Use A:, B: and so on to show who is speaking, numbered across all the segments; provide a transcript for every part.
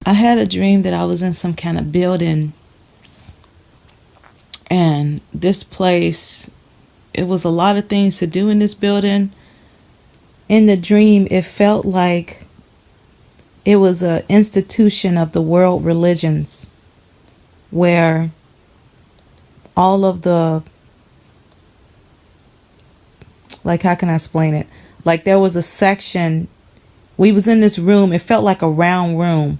A: I had a dream that I was in some kind of building, and this place, it was a lot of things to do in this building. In the dream, it felt like it was an institution of the world religions where all of the, like, how can I explain it? Like, there was a section, we was in this room, it felt like a round room,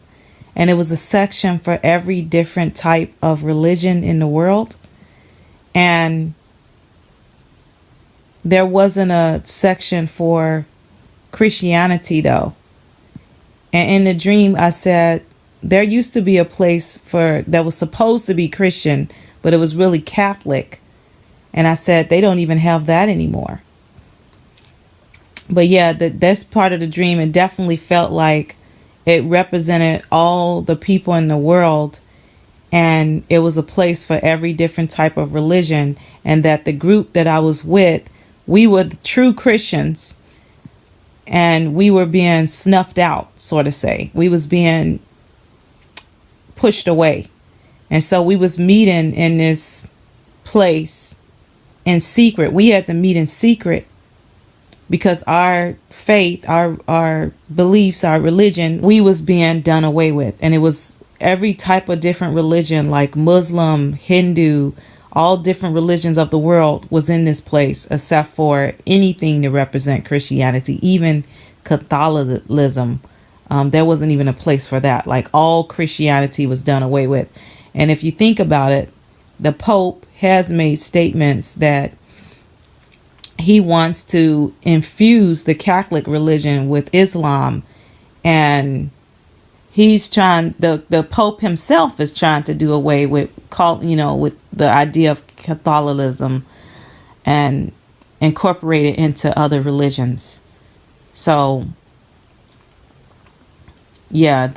A: and it was a section for every different type of religion in the world. And there wasn't a section for Christianity though. And in the dream, I said, there used to be a place for that was supposed to be Christian, but it was really Catholic. And I said, they don't even have that anymore. But yeah, that's part of the dream. It definitely felt like it represented all the people in the world. And it was a place for every different type of religion. And that the group that I was with, we were the true Christians. And we were being snuffed out, sort of say. We was being pushed away. And so we was meeting in this place in secret. We had to meet in secret because our faith, our beliefs, our religion, we was being done away with. And it was every type of different religion, like Muslim, Hindu, all different religions of the world was in this place, except for anything to represent Christianity, even Catholicism. There wasn't even a place for that. Like, all Christianity was done away with. And if you think about it, the Pope has made statements that he wants to infuse the Catholic religion with Islam, and he's trying, the Pope himself is trying to do away with with the idea of Catholicism and incorporate it into other religions. So yeah,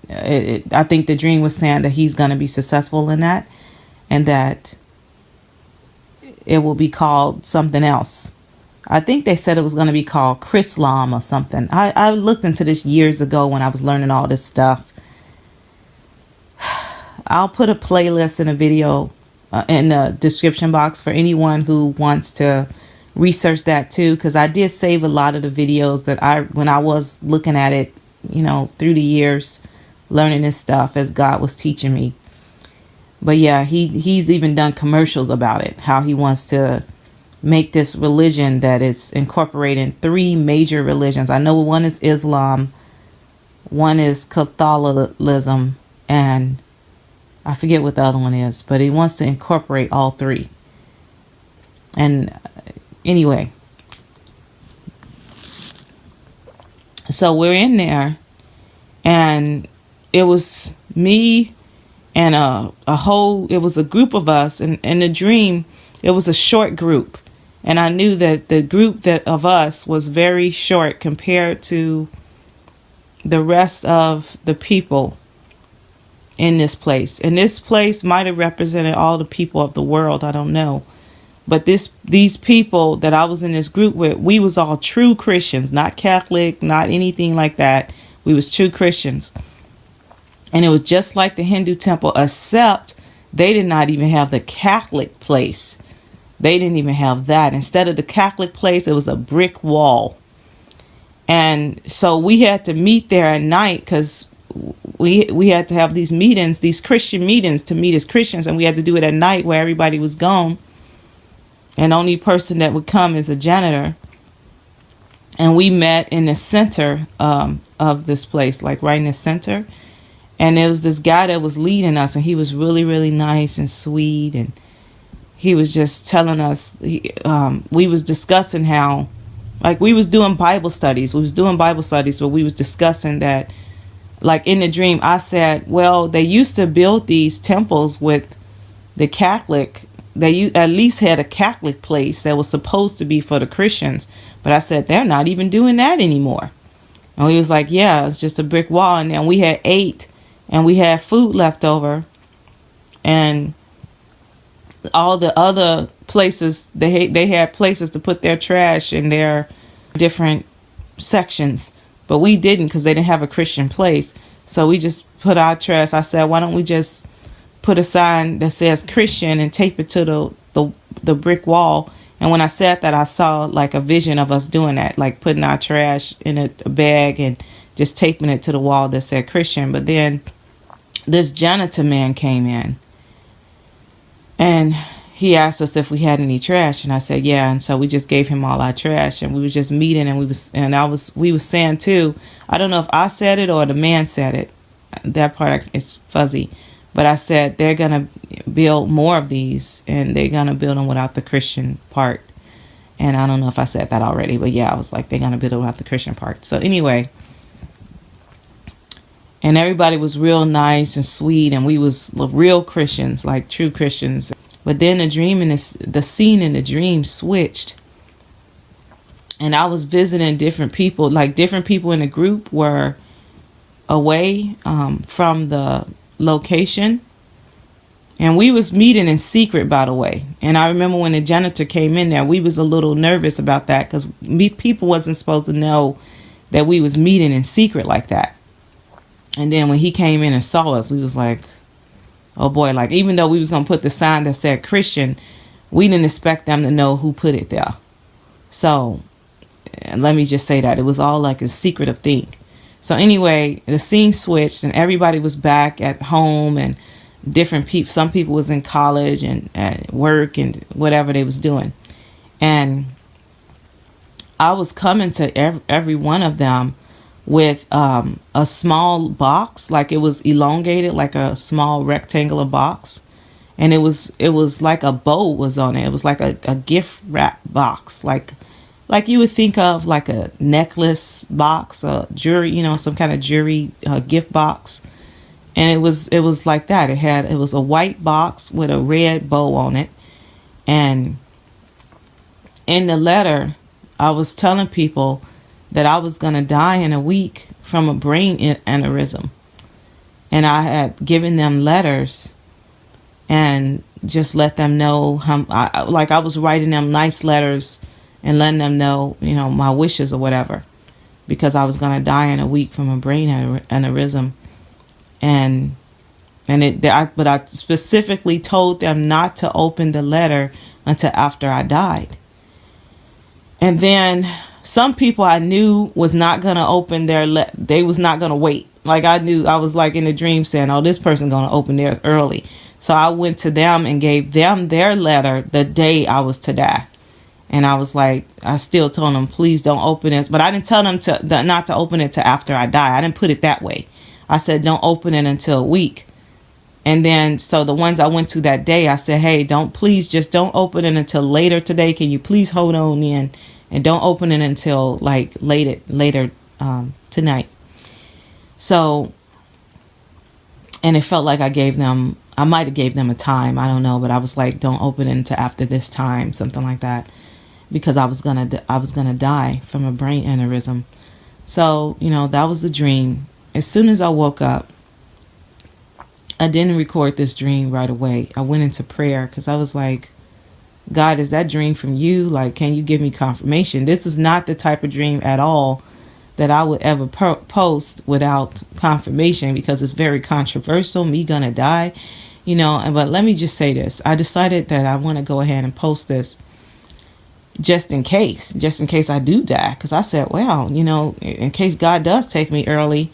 A: I think the dream was saying that he's going to be successful in that, and that it will be called something else. I think they said it was going to be called Chrislam or something. I looked into this years ago when I was learning all this stuff. I'll put a playlist in a video in the description box for anyone who wants to research that too, because I did save a lot of the videos that when I was looking at it, through the years, learning this stuff as God was teaching me. But yeah, he's even done commercials about it, how he wants to make this religion that is incorporating 3 major religions. I know one is Islam, one is Catholicism, and I forget what the other one is, but he wants to incorporate all 3. And anyway, so we're in there, and it was me and it was a group of us, and in the dream, it was a short group. And I knew that the group of us was very short compared to the rest of the people in this place. And this place might have represented all the people of the world. I don't know. But these people that I was in this group with, we was all true Christians, not Catholic, not anything like that. We was true Christians. And it was just like the Hindu temple, except they did not even have the Catholic place. They didn't even have that. Instead of the Catholic place, it was a brick wall. And so we had to meet there at night, because we had to have these meetings, these Christian meetings, to meet as Christians. And we had to do it at night where everybody was gone. And the only person that would come is a janitor. And we met in the center of this place, like right in the center. And there was this guy that was leading us, and he was really, really nice and sweet. And he was just telling us, we was discussing how, like, we was doing Bible studies. We was doing Bible studies, but we was discussing that, like, in the dream, I said, well, they used to build these temples with the Catholic. They at least had a Catholic place that was supposed to be for the Christians. But I said, they're not even doing that anymore. And he was like, yeah, it's just a brick wall. And then we had ate, and we had food left over. And all the other places, they had places to put their trash in their different sections, but we didn't, because they didn't have a Christian place. So we just put our trash. I said, why don't we just put a sign that says Christian and tape it to the brick wall? And when I said that, I saw like a vision of us doing that, like putting our trash in a bag and just taping it to the wall that said Christian. But then this janitor man came in and he asked us if we had any trash, and I said yeah. And so we just gave him all our trash, and we was just meeting, and we was saying too, I don't know if I said it or the man said it, that part is fuzzy, but I said they're gonna build more of these, and they're gonna build them without the Christian part. And I don't know if I said that already, but yeah, I was like, they're gonna build it without the Christian part. So anyway, and everybody was real nice and sweet, and we was real Christians, like true Christians. But then the scene in the dream switched, and I was visiting different people. Like different people in the group were away from the location, and we was meeting in secret, by the way. And I remember when the janitor came in there, we was a little nervous about that, because people wasn't supposed to know that we was meeting in secret like that. And then when he came in and saw us, we was like, oh boy, like even though we was going to put the sign that said Christian, we didn't expect them to know who put it there. So let me just say that it was all like a secretive thing. So anyway, the scene switched, and everybody was back at home, and different people, some people was in college and at work and whatever they was doing. And I was coming to every one of them with a small box, like it was elongated, like a small rectangular box, and it was like a bow was on it. It was like a gift wrap box, like you would think of like a necklace box, a jewelry, some kind of jewelry gift box. And it was like that. It was a white box with a red bow on it, and in the letter, I was telling people that I was going to die in a week from a brain aneurysm. And I had given them letters and just let them know how, I was writing them nice letters and letting them know, my wishes or whatever, because I was going to die in a week from a brain aneurysm. But I specifically told them not to open the letter until after I died. And then some people I knew was not going to open they was not going to wait. Like I knew, I was like in a dream saying, oh, this person going to open theirs early. So I went to them and gave them their letter the day I was to die. And I was like, I still told them, please don't open this. But I didn't tell them not to open it till after I die. I didn't put it that way. I said, don't open it until a week. And then, so the ones I went to that day, I said, hey, just don't open it until later today. Can you please hold on in? And don't open it until like later tonight. So, and it felt like I might have gave them a time. I don't know. But I was like, don't open it until after this time, something like that. Because I was gonna die from a brain aneurysm. So, that was the dream. As soon as I woke up, I didn't record this dream right away. I went into prayer because I was like, God, is that dream from you? Like, can you give me confirmation? This is not the type of dream at all that I would ever post without confirmation, because it's very controversial, me gonna die, but let me just say this. I decided that I want to go ahead and post this just in case I do die. Because I said, well, in case God does take me early,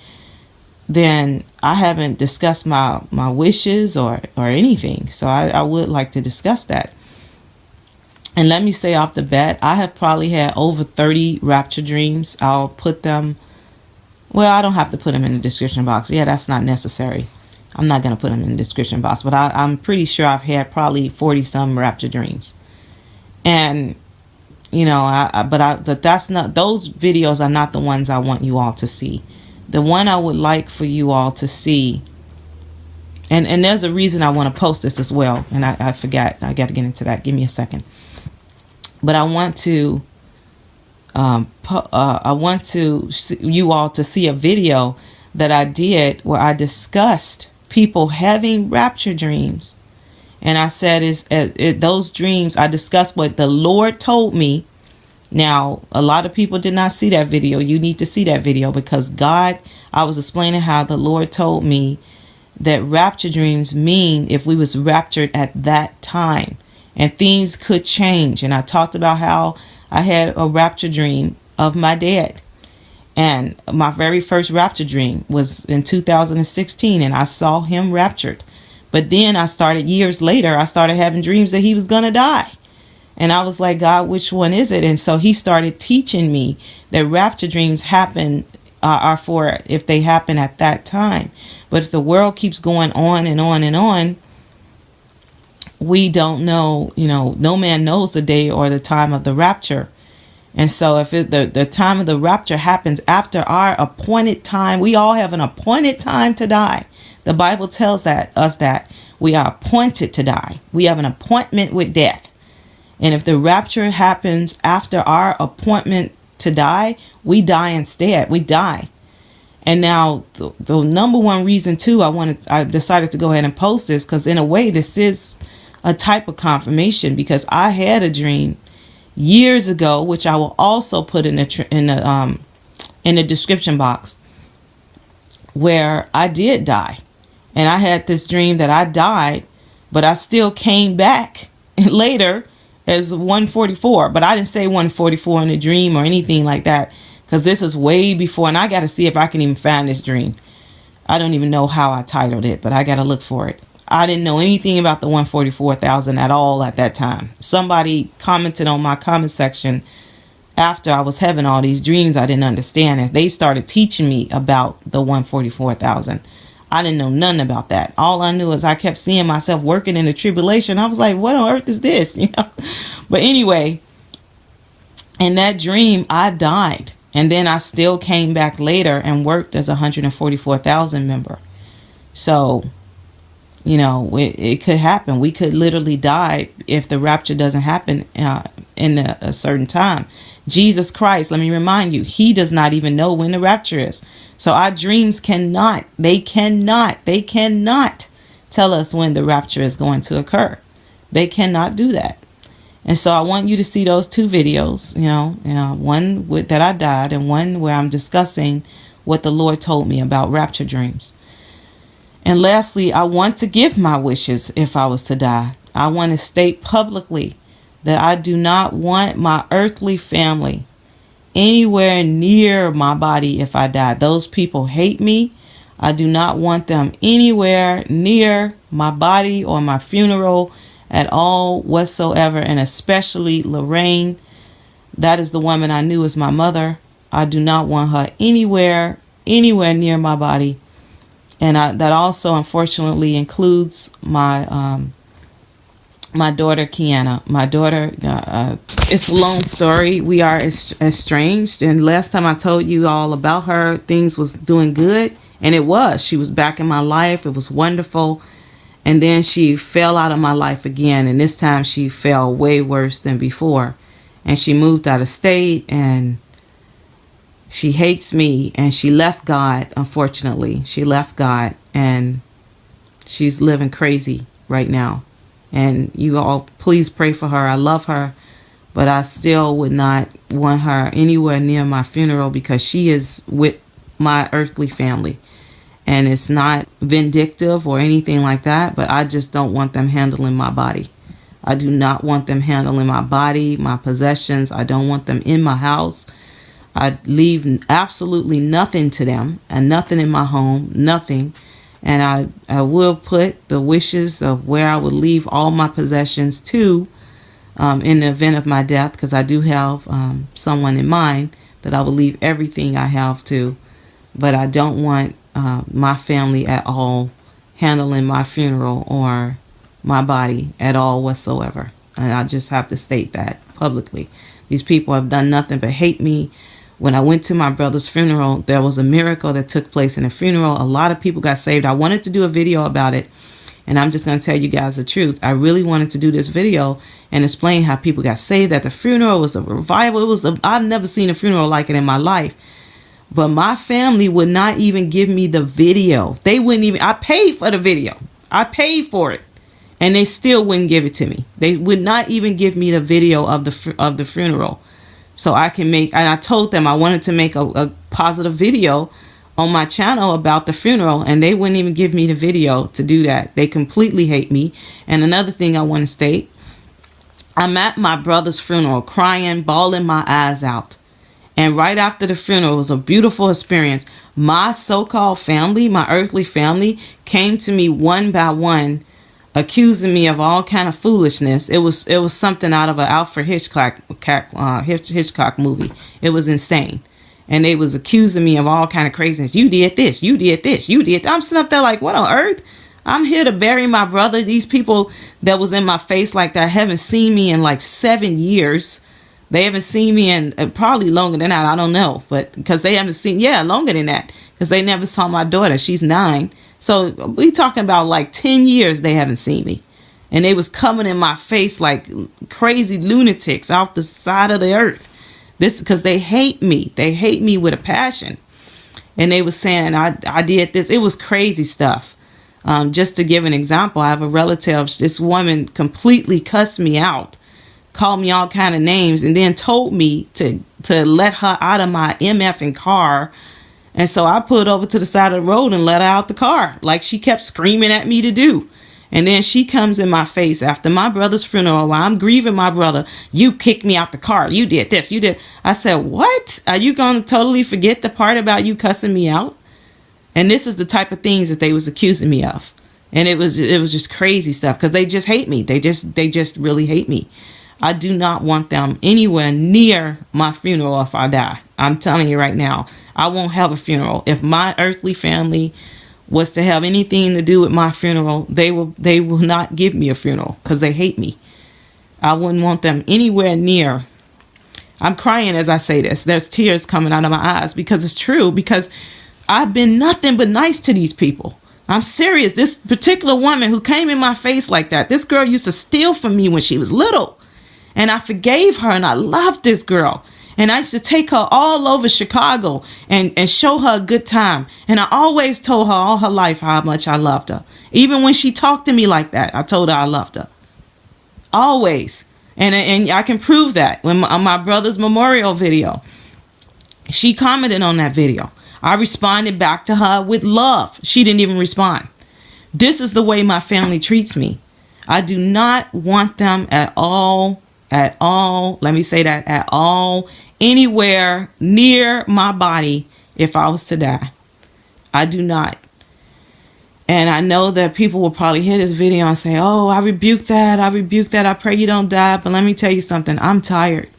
A: then I haven't discussed my wishes or anything. So I would like to discuss that. And let me say off the bat, I have probably had over 30 rapture dreams. I'll put them, well, I don't have to put them in the description box. Yeah, that's not necessary. I'm not going to put them in the description box. But I'm pretty sure I've had probably 40 some rapture dreams. And, but that's not, those videos are not the ones I want you all to see. The one I would like for you all to see, and there's a reason I want to post this as well. And I forgot, I got to get into that. Give me a second. But I want to you all to see a video that I did where I discussed people having rapture dreams. And I said, those dreams, I discussed what the Lord told me Now, a lot of people did not see that video. You need to see that video, because God, I was explaining how the Lord told me that rapture dreams mean if we was raptured at that time, and things could change. And I talked about how I had a rapture dream of my dad. And my very first rapture dream was in 2016, and I saw him raptured. But then years later, I started having dreams that he was going to die. And I was like, God, which one is it? And so he started teaching me that rapture dreams are for if they happen at that time. But if the world keeps going on and on and on, we don't know, no man knows the day or the time of the rapture. And so if the time of the rapture happens after our appointed time, we all have an appointed time to die. The Bible tells us that we are appointed to die. We have an appointment with death. And if the rapture happens after our appointment to die, we die instead. We die. And now the number one reason too, I decided to go ahead and post this, because in a way this is a type of confirmation, because I had a dream years ago, which I will also put in the description box, where I did die. And I had this dream that I died, but I still came back later as 144. But I didn't say 144 in the dream or anything like that, because this is way before. And I got to see if I can even find this dream. I don't even know how I titled it, but I got to look for it. I didn't know anything about the 144,000 at all at that time. Somebody commented on my comment section after I was having all these dreams I didn't understand, and they started teaching me about the 144,000. I didn't know nothing about that. All I knew is I kept seeing myself working in the tribulation. I was like, what on earth is this? But anyway, in that dream, I died. And then I still came back later and worked as a 144,000 member. So, it could happen. We could literally die if the rapture doesn't happen in a certain time. Jesus Christ, let me remind you, he does not even know when the rapture is. So our dreams cannot tell us when the rapture is going to occur. They cannot do that. And so I want you to see those two videos, one that I died, and one where I'm discussing what the Lord told me about rapture dreams. And lastly, I want to give my wishes if I was to die. I want to state publicly that I do not want my earthly family anywhere near my body if I die. Those people hate me. I do not want them anywhere near my body or my funeral at all whatsoever, and especially Lorraine. That is the woman I knew as my mother. I do not want her anywhere near my body. And that also, unfortunately, includes my daughter, Kiana. My daughter, it's a long story. We are estranged. And last time I told you all about her, things was doing good. And it was. She was back in my life. It was wonderful. And then she fell out of my life again. And this time she fell way worse than before. And she moved out of state, and she hates me, and she left God. Unfortunately, she left God, and she's living crazy right now. And you all, please pray for her. I love her, but I still would not want her anywhere near my funeral, because she is with my earthly family. And it's not vindictive or anything like that, but I just don't want them handling my body. I do not want them handling my body, my possessions. I don't want them in my house. I leave absolutely nothing to them, and nothing in my home, nothing. And I will put the wishes of where I would leave all my possessions to in the event of my death, because I do have someone in mind that I will leave everything I have to. But I don't want my family at all handling my funeral or my body at all whatsoever. And I just have to state that publicly. These people have done nothing but hate me. When I went to my brother's funeral, there was a miracle that took place in the funeral. A lot of people got saved. I wanted to do a video about it, and I'm just going to tell you guys the truth. I really wanted to do this video and explain how people got saved at the funeral. It was a revival. I've never seen a funeral like it in my life. But my family would not even give me the video. They wouldn't even. I paid for the video. I paid for it, and they still wouldn't give it to me. They would not even give me the video of the funeral. so I can make, and I told them I wanted to make a positive video on my channel about the funeral, and they wouldn't even give me the video to do that. They completely hate me. And another thing I want to state, I'm at my brother's funeral crying, bawling my eyes out. And right after the funeral, it was a beautiful experience. My so-called family, my earthly family, came to me one by one, accusing me of all kind of foolishness. It was something out of an Alfred Hitchcock movie. It was insane. And they was accusing me of all kind of craziness. You did this, you did this, you did. I'm sitting up there like, what on earth? I'm here to bury my brother. These people that was in my face like that haven't seen me in like 7 years. They haven't seen me in probably longer than that. I don't know. But because they haven't seen, longer than that. Because they never saw my daughter. She's 9. So we talking about like 10 years they haven't seen me. And they was coming in my face like crazy lunatics off the side of the earth. This because they hate me. They hate me with a passion. And they was saying I did this. It was crazy stuff. Just to give an example, I have a relative. This woman completely cussed me out, called me all kind of names, and then told me to let her out of my MFing car. And so I pulled over to the side of the road and let her out the car, like she kept screaming at me to do. And then she comes in my face after my brother's funeral while I'm grieving my brother. You kicked me out the car. You did this. You did. I said, what? Are you going to totally forget the part about you cussing me out? And this is the type of things that they was accusing me of. And it was just crazy stuff because they just hate me. They just really hate me. I do not want them anywhere near my funeral if I die. I'm telling you right now, I won't have a funeral. If my earthly family was to have anything to do with my funeral, they will not give me a funeral because they hate me. I wouldn't want them anywhere near. I'm crying as I say this. There's tears coming out of my eyes because it's true, because I've been nothing but nice to these people. I'm serious. This particular woman who came in my face like that, this girl used to steal from me when she was little. And I forgave her, and I loved this girl. And I used to take her all over Chicago and show her a good time. And I always told her all her life how much I loved her. Even when she talked to me like that, I told her I loved her. Always. And I can prove that. On my brother's memorial video, she commented on that video. I responded back to her with love. She didn't even respond. This is the way my family treats me. I do not want them at all. Let me say that, at all, anywhere near my body if I was to die. I do not. And I know that people will probably hear this video and say, oh, I rebuke that. I pray you don't die. But let me tell you something. I'm tired.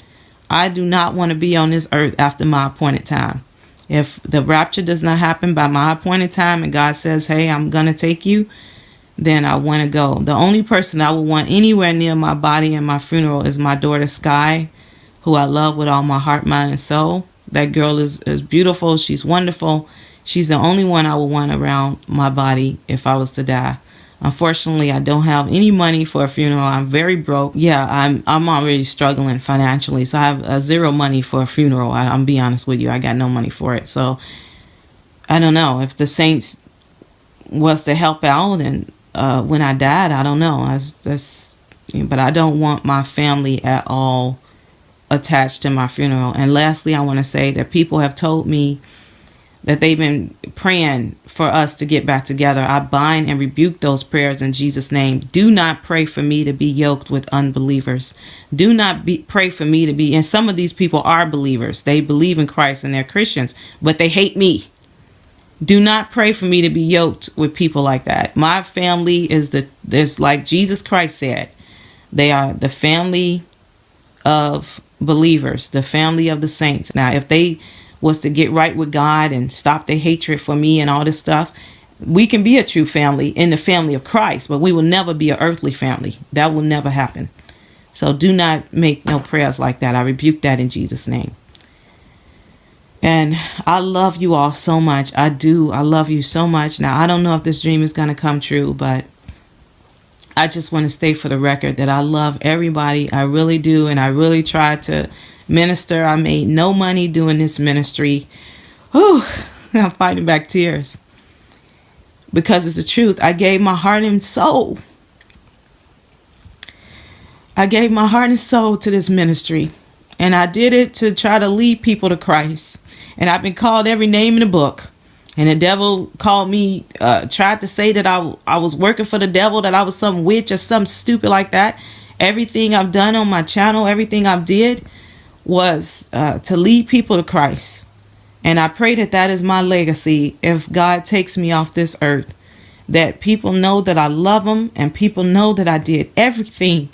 A: I do not want to be on this earth after my appointed time. If the rapture does not happen by my appointed time and God says, hey, I'm going to take you, then I want to go. The only person I would want anywhere near my body and my funeral is my daughter Sky, who I love with all my heart, mind, and soul. That girl is beautiful. She's wonderful. She's the only one I would want around my body if I was to die. Unfortunately, I don't have any money for a funeral. I'm very broke. Yeah, I'm already struggling financially, so I have zero money for a funeral. I'm be honest with you. I got no money for it. So I don't know if the saints was to help out and when I died, I don't know. But I don't want my family at all attached to my funeral. And lastly, I want to say that people have told me that they've been praying for us to get back together. I bind and rebuke those prayers in Jesus' name. Do not pray for me to be yoked with unbelievers. Do not pray for me to be, and some of these people are believers. They believe in Christ and they're Christians, but they hate me. Do not pray for me to be yoked with people like that. My family is like Jesus Christ said. They are the family of believers, the family of the saints. Now, if they was to get right with God and stop their hatred for me and all this stuff, we can be a true family in the family of Christ, but we will never be an earthly family. That will never happen. So do not make no prayers like that. I rebuke that in Jesus' name. And I love you all so much. I do. I love you so much. Now, I don't know if this dream is going to come true, but I just want to state for the record that I love everybody. I really do. And I really try to minister. I made no money doing this ministry. Whew, I'm fighting back tears because it's the truth. I gave my heart and soul. I gave my heart and soul to this ministry. And I did it to try to lead people to Christ. And I've been called every name in the book. And the devil called me, tried to say that I was working for the devil, that I was some witch or something stupid like that. Everything I've done on my channel, everything I've did was to lead people to Christ. And I pray that that is my legacy if God takes me off this earth. That people know that I love them, and people know that I did everything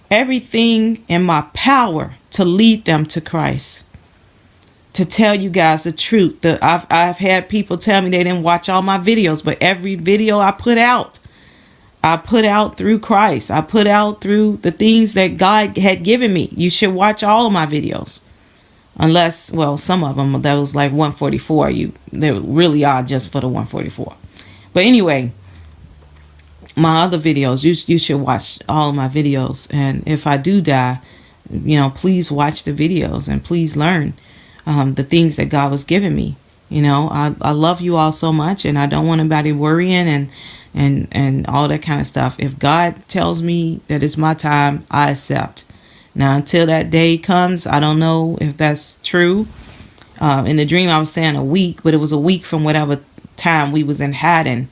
A: in my power to lead them to Christ. To tell you guys the truth. I've had people tell me they didn't watch all my videos, but every video I put out through Christ. I put out through the things that God had given me. You should watch all of my videos. Unless, well, some of them, that was like 144. They really are just for the 144. But anyway, my other videos, you should watch all of my videos. And if I do die, please watch the videos and please learn the things that God was giving me. I love you all so much, and I don't want anybody worrying and all that kind of stuff. If God tells me that it's my time, I accept. Now, until that day comes, I don't know if that's true. In the dream, I was saying a week, but it was a week from whatever time we was in hiding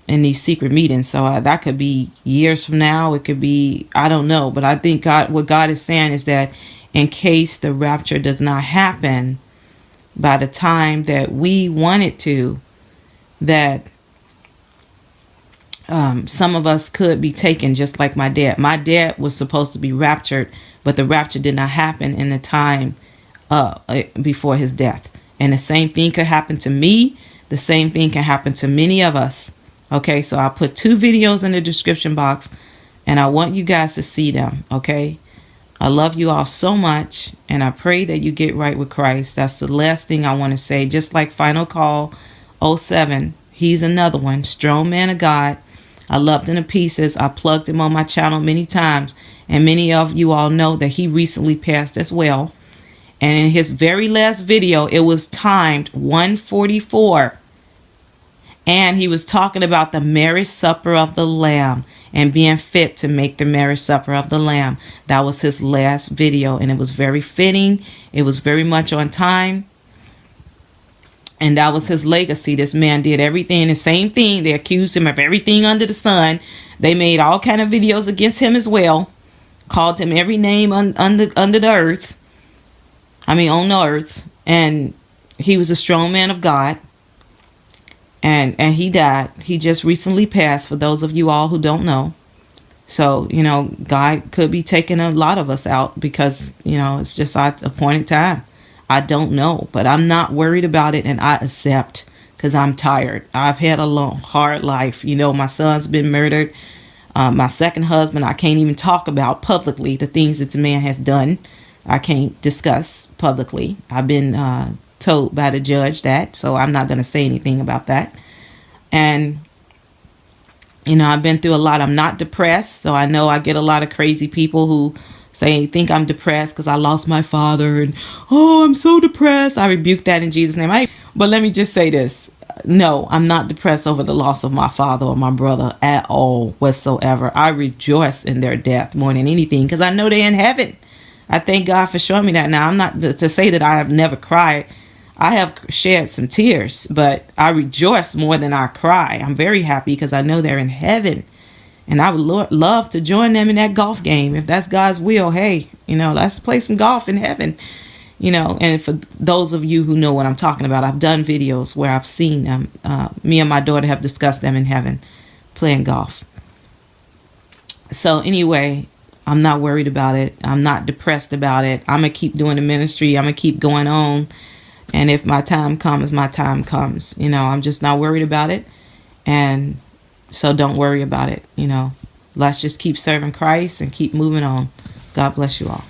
A: in these secret meetings. So that could be years from now. It could be, I don't know. But I think what God is saying is that in case the rapture does not happen by the time that we want it to, that some of us could be taken, just like my dad. My dad was supposed to be raptured, but the rapture did not happen in the time before his death. And the same thing could happen to me. The same thing can happen to many of us. Okay, so I'll put 2 videos in the description box, and I want you guys to see them. Okay, I love you all so much, and I pray that you get right with Christ. That's the last thing I want to say. Just like Final Call 07, he's another one, strong man of God. I loved him to pieces. I plugged him on my channel many times, and many of you all know that he recently passed as well. And in his very last video, it was timed 1:44. And he was talking about the marriage supper of the Lamb and being fit to make the marriage supper of the Lamb. That was his last video, and it was very fitting. It was very much on time. And that was his legacy. This man did everything, the same thing. They accused him of everything under the sun. They made all kind of videos against him as well. Called him every name under the earth. On the earth. And he was a strong man of God. And he died. He just recently passed, for those of you all who don't know. So, God could be taking a lot of us out because, it's just our appointed time. I don't know, but I'm not worried about it, and I accept because I'm tired. I've had a long, hard life. My son's been murdered. My second husband, I can't even talk about publicly the things that the man has done. I can't discuss publicly. I've been told by the judge that, so I'm not going to say anything about that. And I've been through a lot. I'm not depressed, so I know I get a lot of crazy people who think I'm depressed because I lost my father, and I'm so depressed. I rebuke that in Jesus' name. But let me just say this. No, I'm not depressed over the loss of my father or my brother at all whatsoever. I rejoice in their death more than anything because I know they're in heaven. I thank God for showing me that. Now, I'm not to say that I have never cried. I have shed some tears, but I rejoice more than I cry. I'm very happy because I know they're in heaven. And I would love to join them in that golf game. If that's God's will, hey, let's play some golf in heaven. And for those of you who know what I'm talking about, I've done videos where I've seen them. Me and my daughter have discussed them in heaven playing golf. So anyway, I'm not worried about it. I'm not depressed about it. I'm going to keep doing the ministry. I'm going to keep going on. And if my time comes, my time comes. I'm just not worried about it. And so don't worry about it. Let's just keep serving Christ and keep moving on. God bless you all.